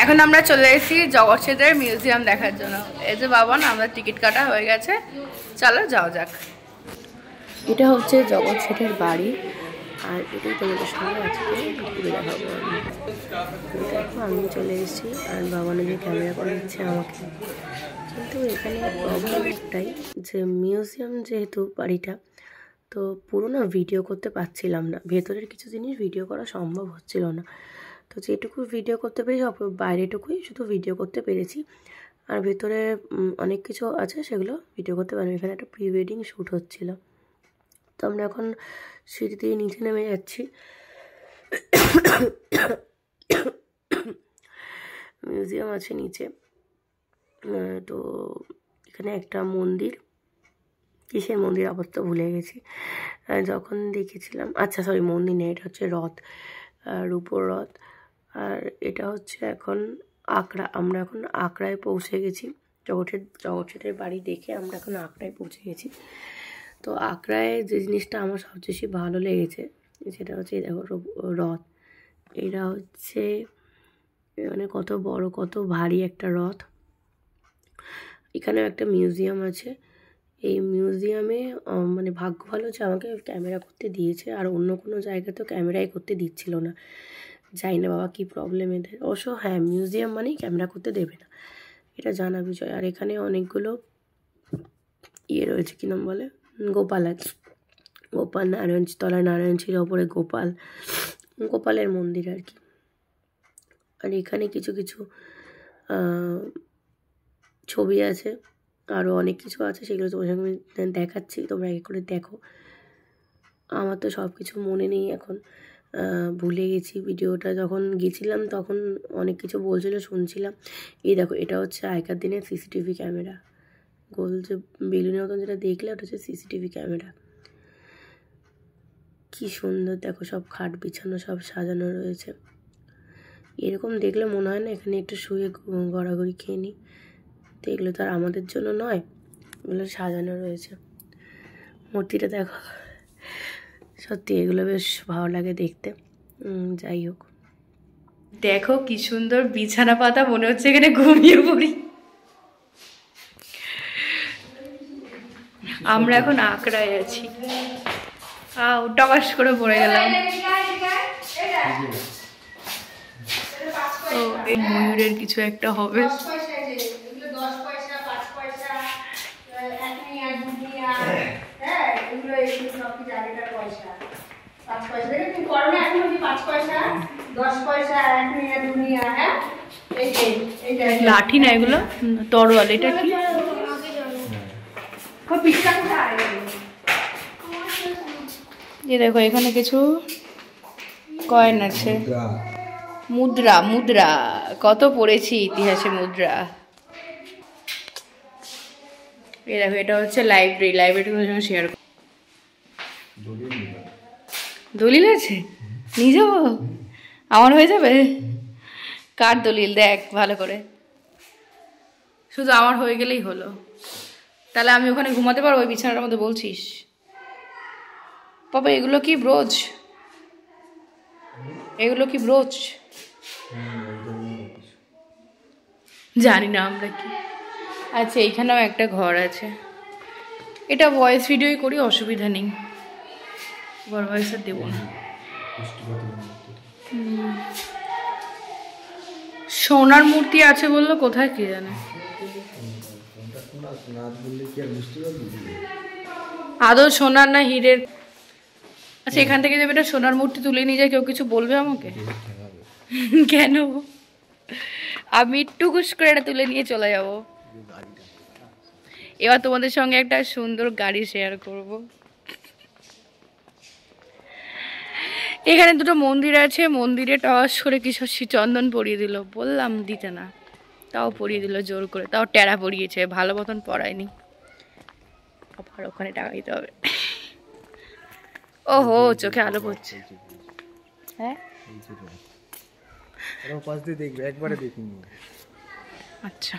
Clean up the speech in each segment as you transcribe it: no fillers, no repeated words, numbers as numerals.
এখন আমরা চলে এসেছি জগৎ সেঠের মিউজিয়াম দেখার জন্য। এই যে বাবা না, আমরা টিকিট কাটা হয়ে গেছে, চলো যাওয়া যাক। এটা হচ্ছে জগৎ সেঠের বাড়ি, আর এটাই তোমাদের সঙ্গে আজকে ঘুরে দেখাবো। দেখো আমি চলে এসেছি, আর বাবা যে ক্যামেরা করে দিচ্ছে আমাকে। কিন্তু এখানে প্রবলেম একটাই, যে মিউজিয়াম যেহেতু বাড়িটা, তো পুরো না ভিডিও করতে পারছিলাম না, ভেতরের কিছু জিনিস ভিডিও করা সম্ভব হচ্ছিল না। তো যেটুকু ভিডিও করতে পেরেছি, বাইরেটুকুই শুধু ভিডিও করতে পেরেছি, আর ভেতরে অনেক কিছু আছে সেগুলো ভিডিও করতে পারিনি। এখানে একটা প্রি ওয়েডিং শ্যুট হচ্ছিল। তো আমরা এখন সিঁড়ি দিয়ে নিচে নেমে যাচ্ছি। মিউজিয়াম আছে নিচে। তো এখানে একটা মন্দির, কিসের মন্দির আপাতত ভুলে গেছি, যখন দেখেছিলাম। আচ্ছা সরি, মন্দির নেই, এটা হচ্ছে রথ, রূপোর রথ। আর এটা হচ্ছে এখন আকড়া। আমরা এখন আকড়ায় পৌঁছে গেছি। জগৎ সেঠের বাড়ি দেখে আমরা এখন আকড়ায় পৌঁছে গেছি। তো আকড়ায় যে জিনিসটা আমার সবচেয়ে বেশি ভালো লেগেছে সেটা হচ্ছে দেখো রথ। এটা হচ্ছে মানে কত বড়, কত ভারী একটা রথ। এখানেও একটা মিউজিয়াম আছে। এই মিউজিয়ামে মানে ভাগ্য ভালো যে আমাকে ক্যামেরা করতে দিয়েছে, আর অন্য কোনো জায়গায় তো ক্যামেরাই করতে দিচ্ছিল না। জানি না বাবা কী প্রবলেম এদের। অবশ্য হ্যাঁ, মিউজিয়াম মানেই ক্যামেরা করতে দেবে না, এটা জানা বিষয়। আর এখানে অনেকগুলো ইয়ে রয়েছে, কী নাম বলে, গোপাল আছে। গোপাল, তলায় নারায়ণ ছিল, ওপরে গোপালের মন্দির আর কি। আর এখানে কিছু কিছু ছবি আছে, আরও অনেক কিছু আছে, সেগুলো তোমার সঙ্গে আমি দেখাচ্ছি, তোমরা এক করে দেখো। আমার তো সব কিছু মনে নেই এখন, ভুলে গেছি। ভিডিওটা যখন গেছিলাম তখন অনেক কিছু বলছিল, শুনছিলাম। এই দেখো, এটা হচ্ছে আগেকার দিনের সিসিটিভি ক্যামেরা। গোল যে বেলুনের মতন যেটা দেখলে, ওটা হচ্ছে সিসিটিভি ক্যামেরা। কি সুন্দর দেখো, সব খাট বিছানো, সব সাজানো রয়েছে। এরকম দেখলে মনে হয় না এখানে একটু শুয়ে গড়াগড়ি খেয়ে নিই। তো এগুলো তো আর আমাদের জন্য নয়, এগুলো সাজানো রয়েছে। মূর্তিটা দেখো, সত্যি এগুলো বেশ ভালো লাগে দেখতে। যাই হোক, দেখো কি সুন্দর বিছানা পাতা, মনে হচ্ছে এখানে ঘুমিয়ে পড়ি। আমরা এখন আকড়ায় আছি। টকাস করে পড়ে গেলাম। তো এই ময়ূরের কিছু একটা হবে। লাঠি না এগুলো, তরোয়াল। এটা কি? এই দেখো, এখানে কিছু কয়েন আছে, মুদ্রা। মুদ্রা কত পড়েছি ইতিহাসে, মুদ্রা। এই দেখো, এটা হচ্ছে লাইব্রেরি তোমার শেয়ার। দলিল আছে, নিয়ে যাবো? আমার হয়ে যাবে? কার দলিল দেখ ভালো করে, শুধু আমার হয়ে গেলেই হলো। তাহলে আমি ওখানে ঘুমাতে পারবো ওই বিছানাটার মধ্যে, বলছিস? বাবা এগুলো কি ব্রোচ? এগুলো কি ব্রোচ? জানি না আমরা কি। আচ্ছা, এইখানেও একটা ঘর আছে। এটা ভয়েস ভিডিওই করি, অসুবিধা নেই, বড় ভয়েস আর দেবো না। সোনার মূর্তি আছে বললো, কোথায় কে জানে। আদৌ সোনার না হীরের? আচ্ছা, এখান থেকে যদি এটা সোনার মূর্তি তুলে নিয়ে যায়, কেউ কিছু বলবে আমাকে? কেন? আমি টুকুস করে এটা তুলে নিয়ে চলে যাব। এবার তোমাদের সঙ্গে একটা সুন্দর গাড়ি শেয়ার করব। এখানে দুটো মন্দির আছে, মন্দিরে টস করে কিছু চন্দন পরিয়ে দিল, বললাম দিতে না, তাও পরিয়ে দিল জোর করে, তাও টেরা পরিয়েছে, ভালো মতন পড়ায়নি। আবার ওখানে টাকা দিতে হবে। ওহো, চোখে আলো পড়ছে। হ্যাঁ, আচ্ছা,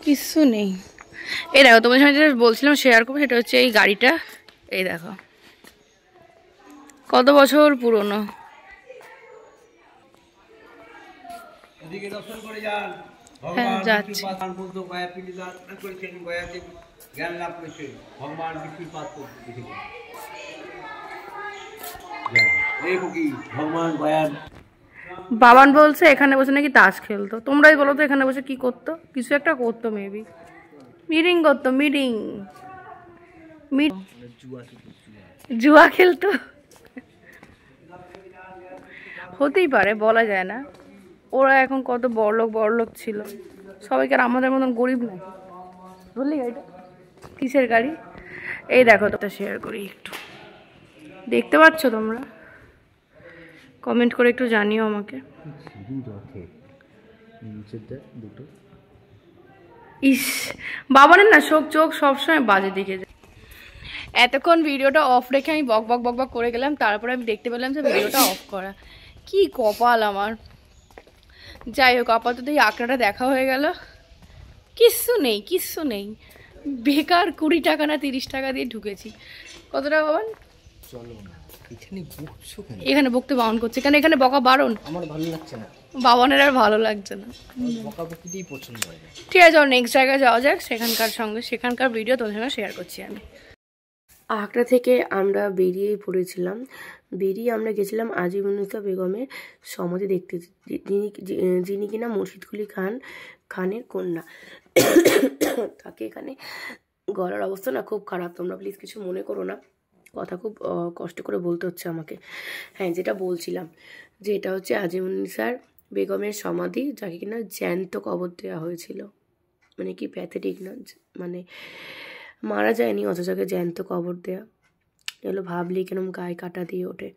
কিছু নেই। এই দেখো, তোমার সঙ্গে যেটা বলছিলাম শেয়ার করবো, সেটা হচ্ছে এই গাড়িটা। এই দেখো কত বছর পুরনো। এদিকে দর্শন করে যান। হ্যাঁ ভগবান যাচ্ছি। বিষ্ণুর পাদ বুদ্ধ গয়া পিণ্ডি দান করেছেন, গয়াতে জ্ঞান লাভ করেছেন। ভগবান বিষ্ণুর পাদ দেখেছেন। এই ফকির ভগবান গয়ার বাবান বলছে এখানে বসে নাকি তাস খেলতো। তোমরাই বলো তো এখানে বসে কি করতো? কিছু একটা করতো মেবি, মিটিং করতো, মিটিং, জুয়া খেলতো, হতেই পারে, বলা যায় না। ওরা এখন কত বড়লোক ছিল, সবাইকে আর আমাদের মতন গরিব না। বললি গাড়িটা কিসের গাড়ি? এই দেখো, তো শেয়ার করি একটু, দেখতে পাচ্ছ তোমরা? কমেন্ট করে একটু জানিও আমাকে। ইস, বাবানের না চোখ সবসময় বাজে দিকে যায়। এতক্ষণ ভিডিওটা অফ রেখে আমি বক বক করে গেলাম, তারপরে আমি দেখতে পেলাম যে ভিডিওটা অফ করা। কি কপাল আমার। যাই হোক, আপাতত এই আঁকড়াটা দেখা হয়ে গেল। কিচ্ছু নেই, বেকার 20 টাকা না 30 টাকা দিয়ে ঢুকেছি। কত টাকা বাবান? এখানে বকতে বারণ করছে কেন? এখানে বকা বারণ? আমার ভালো লাগছে না, বাবানের আর ভালো লাগছে না। বকাবকিটাই পছন্দ হয় না। ঠিক আছে, চল নেক্সট জায়গায় যাওয়া যাক, সেখানকার ভিডিও তোদের সঙ্গে শেয়ার করছি আমি। আগ্রা থেকে আমরা বেরিয়েই পড়েছিলাম। বেরিয়ে আমরা গেছিলাম আজিমুন্নেসা বেগমের সমাধি দেখতে, যিনি কিনা মুর্শিদকুলি খানের কন্যা। তাকে এখানে, গলার অবস্থা না খুব খারাপ, তোমরা প্লিজ কিছু মনে করো না, কথা খুব কষ্ট করে বলতে হচ্ছে আমাকে। হ্যাঁ, যেটা বলছিলাম যে এটা হচ্ছে আজিমুন্নেসার বেগমের সমাধি, যাকে কিনা জ্যান্ত কবর দেওয়া হয়েছিল। মানে কি প্যাথেটিক না? মানে মারা যায়নি অথচ জ্যান্ত কবর দেয়া। এগুলো ভাবলেই কেরম গায়ে কাটা দিয়ে ওঠে।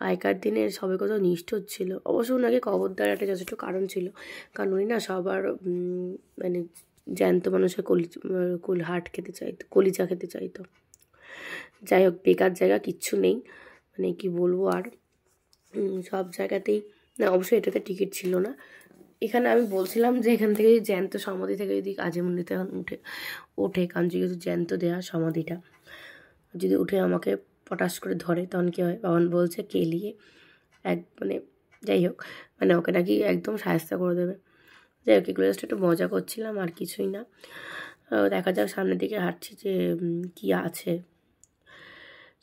আগেকার দিনে সবাই কত নিষ্ঠুর ছিল। অবশ্য ওনাকে কবর দেওয়ার একটা যথেষ্ট কারণ ছিল, কারণ উনি না সবার মানে জ্যান্ত মানুষের কলিজা খেতে চাইতো। যাই হোক, বেকার জায়গা কিচ্ছু নেই, মানে কি বলবো আর, সব জায়গাতেই না। অবশ্যই এটাতে টিকিট ছিল না। এখানে আমি বলছিলাম যে এখান থেকে জ্যান্ত সমাধি থেকে যদি আজিমুন্নিতে ওঠে, কারণ যেহেতু জ্যান্ত দেয়া সমাধিটা, যদি উঠে আমাকে পটাশ করে ধরে তখন কী হয়? বাবান বলছে কেলিয়ে মানে যাই হোক, মানে ওকে নাকি একদম সাহায্য করে দেবে। যাই হোক, এগুলো জাস্ট একটু মজা করছিলাম, আর কিছুই না। দেখা যাক, সামনের দিকে হাঁটছি যে কি আছে।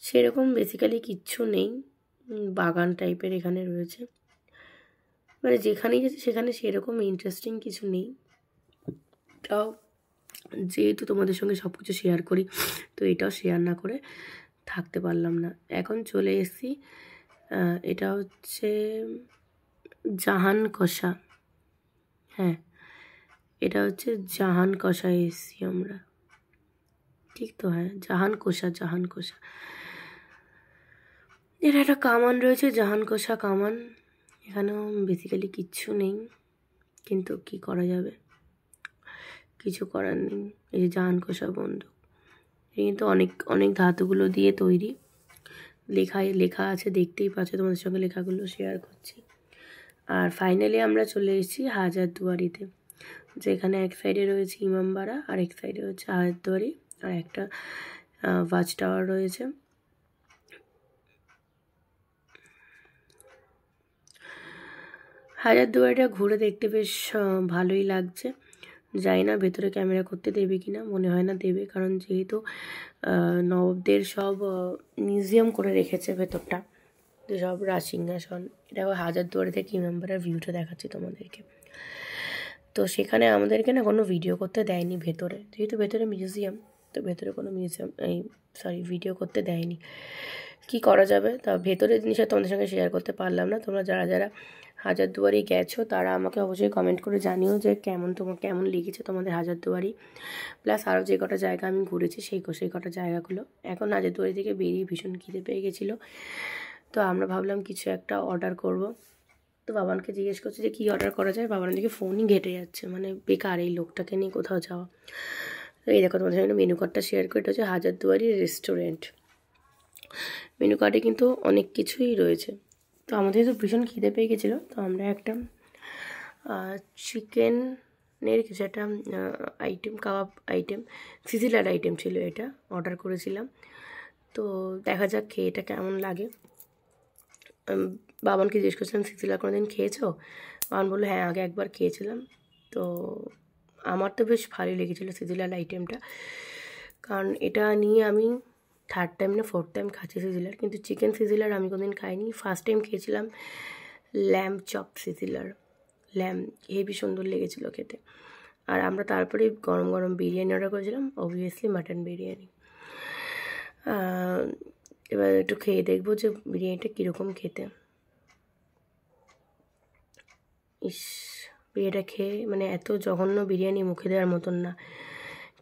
সেরকম বেসিক্যালি কিচ্ছু নেই, বাগান টাইপের এখানে রয়েছে। মানে যেখানেই গেছি সেখানে সেরকম ইন্টারেস্টিং কিছু নেই। তাও যেহেতু তোমাদের সঙ্গে সব কিছু শেয়ার করি, তো এটাও শেয়ার না করে থাকতে পারলাম না। এখন চলে এসেছি, এটা হচ্ছে জাহান কষা। হ্যাঁ, এটা হচ্ছে জাহান কষায় এসেছি আমরা, ঠিক তো? হ্যাঁ, জাহান কষা। এর একটা কামান রয়েছে, জাহান কষা কামান। এখানেও বেসিক্যালি কিচ্ছু নেই, কিন্তু কি করা যাবে, কিছু করার নেই। এই যে জাহান কষা বন্দুক, এই কিন্তু অনেক ধাতুগুলো দিয়ে তৈরি। লেখা আছে, দেখতেই পাচ্ছ, তোমাদের সঙ্গে লেখাগুলো শেয়ার করছি। আর ফাইনালি আমরা চলে এসেছি হাজারদুয়ারিতে, যেখানে এক সাইডে রয়েছে ইমামবাড়া, আর এক সাইডে হচ্ছে হাজারদুয়ারি, আর একটা ওয়াচ টাওয়ার রয়েছে। হাজারদুয়ারিটা ঘুরে দেখতে বেশ ভালোই লাগছে। জানি না ভেতরে ক্যামেরা করতে দেবে কি না, মনে হয় না দেবে, কারণ যেহেতু নবাবদের সব মিউজিয়াম করে রেখেছে ভেতরটা, সব রাজসিংহাসন। এটা হাজারদুয়ারি থেকে ইমামবাড়ার ভিউটা দেখাচ্ছি তোমাদেরকে। তো সেখানে আমাদেরকে না কোনো ভিডিও করতে দেয়নি ভেতরে, যেহেতু ভেতরে মিউজিয়াম, তো ভেতরে কোনো ভিডিও করতে দেয়নি। কি করা যাবে, তা ভেতরের জিনিসটা তোমাদের সঙ্গে শেয়ার করতে পারলাম না। তোমরা যারা হাজারদুয়ারি গেছো তারা আমাকে অবশ্যই কমেন্ট করে জানিও যে কেমন লেগেছে তোমাদের হাজারদুয়ারি, প্লাস আরও যে কটা জায়গা আমি ঘুরেছি সেই কটা জায়গাগুলো। এখন হাজারদুয়ারি থেকে বেরিয়ে ভীষণ খিদে পেয়ে গেছিলো, তো আমরা ভাবলাম কিছু একটা অর্ডার করব। তো বাবানকে জিজ্ঞেস করছি যে কী অর্ডার করা যায়, বাবান দিকে ফোনই ঘেটে যাচ্ছে, মানে বেকার এই লোকটাকে নিয়ে কোথাও যাওয়া। তো এই দেখো, তোমাদের সঙ্গে মেনু কার্ডটা শেয়ার করে, এটা হচ্ছে হাজারদুয়ারি রেস্টুরেন্ট। মেনু কার্ডে কিন্তু অনেক কিছুই রয়েছে। তো আমাদের তো ভীষণ খিদে পেয়ে গেছিলো, তো আমরা একটা চিকেনের কিছু একটা কাবাব আইটেম, সিজিলার আইটেম ছিল, এটা অর্ডার করেছিলাম। তো দেখা যাক খেয়ে এটা কেমন লাগে। বাবানকে জিজ্ঞেস করছিলাম সিজিলার কোনোদিন খেয়েছো? বাবান বললো হ্যাঁ আগে একবার খেয়েছিলাম, তো আমার তো বেশ ভালোই লেগেছিলো সিজিলার আইটেমটা, কারণ এটা নিয়ে আমি 3rd টাইম না 4th টাইম খাচ্ছি সিজিলার। কিন্তু চিকেন সিজিলার আমি কোনোদিন খাইনি। ফার্স্ট টাইম খেয়েছিলাম ল্যাম্ব চপ সিজিলার, হেবি সুন্দর লেগেছিলো খেতে। আর আমরা তারপরে গরম গরম বিরিয়ানি অর্ডার করেছিলাম, অবভিয়াসলি মাটন বিরিয়ানি। এবার একটু খেয়ে দেখবো যে বিরিয়ানিটা কীরকম খেতে। ইস, বিরিয়ানিটা খেয়ে মানে এত জঘন্য বিরিয়ানি, মুখে দেওয়ার মতন না।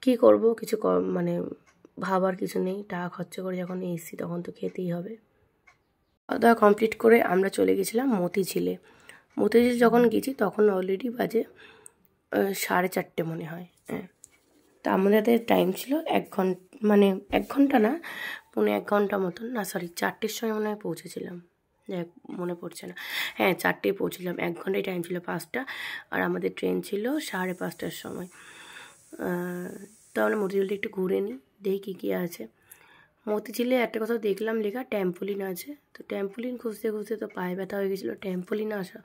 কি করব, কিছু মানে ভাবার কিছু নেই, টাকা খরচা করে যখন এসেছি তখন তো খেতেই হবে। খাওয়া দাওয়া কমপ্লিট করে আমরা চলে গেছিলাম মতিঝিলে। মতিঝিল যখন গেছি তখন অলরেডি বাজে 4:30 মনে হয়। হ্যাঁ, তা আমাদের টাইম ছিল 1 ঘন্টা, মানে 1 ঘন্টা না, 1 ঘন্টা মতন, না সরি 4টের সময় মনে হয় পৌঁছেছিলাম, দেখ মনে পড়ছে না। হ্যাঁ 4টেয় পৌঁছলাম, 1 ঘন্টায় টাইম ছিল 5টা, আর আমাদের ট্রেন ছিল 5:30টার সময়। তো আমরা মতিঝিলটা একটু ঘুরে নিই, দেখি কী কী আছে। মতিঝিলে একটা কথা দেখলাম লেখা ট্যাম্পোলিন আছে, তো ট্যাম্পোলিন খুঁজতে খুঁজতে তো পায়ে ব্যথা হয়ে গেছিলো, ট্যাম্পোলিন আসা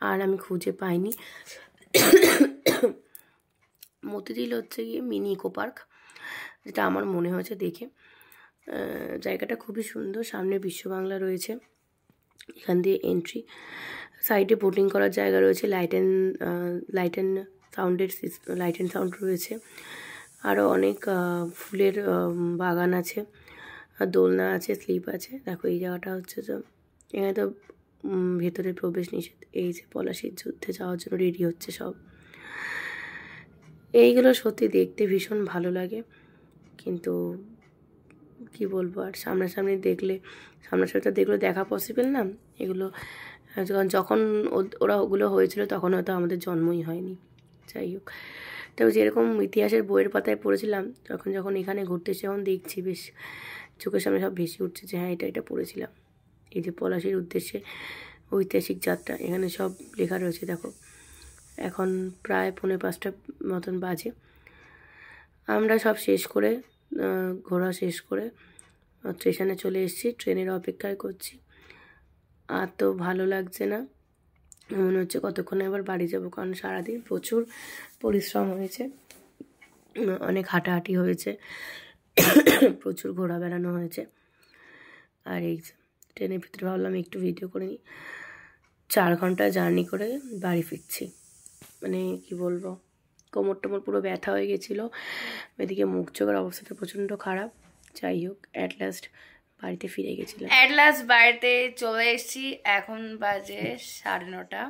আর আমি খুঁজে পাইনি। মতিঝিল হচ্ছে গিয়ে মিনি ইকো পার্ক, যেটা আমার মনে হয়েছে দেখে। জায়গাটা খুবই সুন্দর, সামনে বিশ্ব বাংলা রয়েছে, এখান দিয়ে এন্ট্রি। সাইডে বোটিং করার জায়গা রয়েছে, লাইট অ্যান্ড সাউন্ড রয়েছে, আরও অনেক ফুলের বাগান আছে, দোলনা আছে, স্লিপ আছে। দেখো এই জায়গাটা হচ্ছে তো, এখানে তো ভেতরে প্রবেশ নিষেধ। এই যে পলাশির যুদ্ধে যাওয়ার জন্য রেডি হচ্ছে সব। এইগুলো সত্যি দেখতে ভীষণ ভালো লাগে, কিন্তু কি বলবো আর, সামনাসামনি তো দেখলে দেখা পসিবল না। এগুলো যখন ওরা ওগুলো হয়েছিল তখন হয়তো আমাদের জন্মই হয়নি। যাই হোক, তবে যেরকম ইতিহাসের বইয়ের পাতায় পড়েছিলাম, যখন এখানে ঘুরতে এসে যখন দেখছি, বেশ চোখের সামনে সব ভেসে উঠছে যে হ্যাঁ এটা পড়েছিলাম। এই যে পলাশির উদ্দেশ্যে ঐতিহাসিক যাত্রা, এখানে সব লেখা রয়েছে। দেখো এখন প্রায় 4:45 মতন বাজে। আমরা সব শেষ করে, ঘোরা শেষ করে স্টেশনে চলে এসেছি, ট্রেনের অপেক্ষায় করছি। আর তো ভালো লাগছে না, মনে হচ্ছে কতক্ষণে আবার বাড়ি যাব, কারণ সারাদিন প্রচুর পরিশ্রম হয়েছে, অনেক হাঁটাহাঁটি হয়েছে, প্রচুর ঘোরা বেড়ানো হয়েছে। আর এই ট্রেনের ভিতরে ভাবলাম একটু ভিডিও করে নিই। 4 ঘন্টা জার্নি করে বাড়ি ফিরছি, মানে কি বলবো, কোমর টোমর পুরো ব্যথা হয়ে গেছিলো, এদিকে মুখ চোখের অবস্থাটা প্রচণ্ড খারাপ। যাই হোক, অ্যাট লাস্ট বাড়িতে ফিরে গেছিলাম। অ্যাট লাস্ট বাড়িতে চলে এসেছি, এখন বাজে 9:30।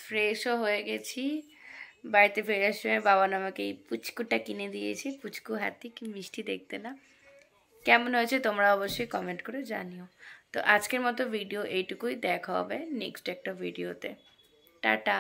ফ্রেশও হয়ে গেছি। বাড়িতে ফেরার সময় বাবান আমাকে এই পুচকুটা কিনে দিয়েছে, পুচকু হাতি, কি মিষ্টি দেখতে না। কেমন হয়েছে তোমরা অবশ্যই কমেন্ট করে জানিও। তো আজকের মতো ভিডিও এইটুকুই, দেখা হবে নেক্সট একটা ভিডিওতে। টাটা।